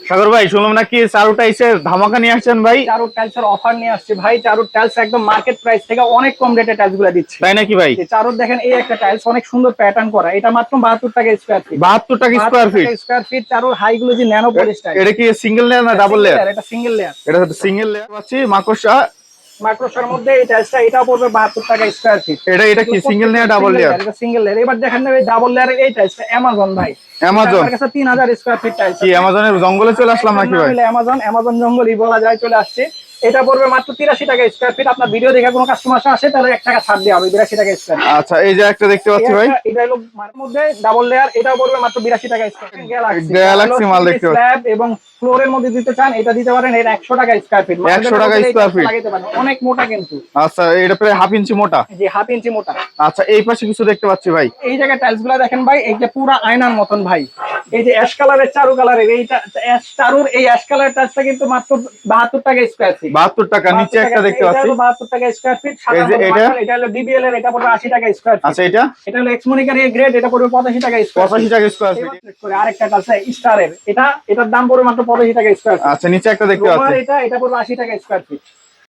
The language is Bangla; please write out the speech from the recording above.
সাগর ভাই, শুনলাম নাকি চারু টাইলসের ধামাকা নিয়ে আসছেন ভাই? চারু টাইলসের অফার নিয়ে আসছে ভাই। চারু টাইলস একদম মার্কেট প্রাইস থেকে অনেক কম রেটে টাইলস গুলো দিচ্ছে। তাই নাকি ভাই? চারু দেখেন, এই একটা টাইলস অনেক সুন্দর প্যাটার্ন করা, এটা মাত্র 72 টাকা স্কয়ার ফিট। 72 টাকা স্কয়ার ফিট? Square feet. চারুর হাই গুলো যে ন্যানো পলিশ টাইলস। এটা কি সিঙ্গেল লেয়ার না ডাবল লেয়ার? এটা সিঙ্গেল লেয়ার। এটা সিঙ্গেল লেয়ার পাচ্ছি মাকড়সা। মাইক্রোসের মধ্যে এই টাইলসটা, এটাও পড়বে 72 টাকা স্কয়ার ফিট। এটা কি সিঙ্গেল লেয়ার ডাবল লেয়ার? এটা সিঙ্গেল লেয়ার। এবার দেখেন না, এই ডাবল লেয়ারের এই টাইলসটা অ্যামাজন ভাই। অ্যামাজন? আমার কাছে 3000 স্কয়ার ফিট টাইলস। কি অ্যামাজনের জঙ্গলে চলে আসলাম নাকি ভাই? অ্যামাজন জঙ্গলই বলা যায়, চলে আসছে। এটা পড়বে মাত্র 83 টাকা স্কয়ার ফিট। আপনার ভিডিও দেখে কোনো কাস্টমার আসে তাহলে 1 টাকা ছাড় দেওয়া হবে। 82 টাকা স্কয়ার ফিট। আচ্ছা, এই যে একটা দেখতে পাচ্ছি ভাই, এটা হলো মার্কের মধ্যে ডাবল লেয়ার, এটাও পড়বে মাত্র 82 টাকা স্কয়ার ফিট। গ্যালাক্সি মাল দেখতে পাচ্ছি। স্ল্যাব এবং ফ্লোরের মধ্যে দিতে চান, এটা দিতে পারেন। এটা 100 টাকা স্কয়ার ফিট। 100 টাকা স্কয়ার ফিট? অনেক মোটা কিন্তু। আচ্ছা, এটা প্রায় হাফ ইঞ্চি মোটা। জি, হাফ ইঞ্চি মোটা। আচ্ছা, এই পাশে কিছু দেখতে পাচ্ছি ভাই। এই জায়গায় টাইলস গুলা দেখেন ভাই, এই যে পুরো আয়নার মতন ভাই। এই যে অ্যাশ কালারের, চারু কালারের, এইটা অ্যাশ চারুর এই অ্যাশ কালারের টাইলসটা কিন্তু মাত্র 72 টাকা স্কয়ার ফিট। 72 টাকা। নিচে একটা দেখতে পাচ্ছি, 72 টাকা স্কয়ার ফিট। এই যে এটা হলো ডিবিএল এর, এটা পড়বে 80 টাকা স্কয়ার ফিট। আচ্ছা, এটা হলো এক্সমোনিকার এ গ্রেড, এটা পড়বে 85 টাকা স্কয়ার ফিট। 85 টাকা স্কয়ার ফিট। করে আরেকটা টাইলস স্টারের, এটার দাম পড়বে মাত্র 85 টাকা স্কয়ার ফিট। আচ্ছা, নিচে একটা দেখতে পাচ্ছি, এটা পড়বে 80 টাকা স্কয়ার ফিট।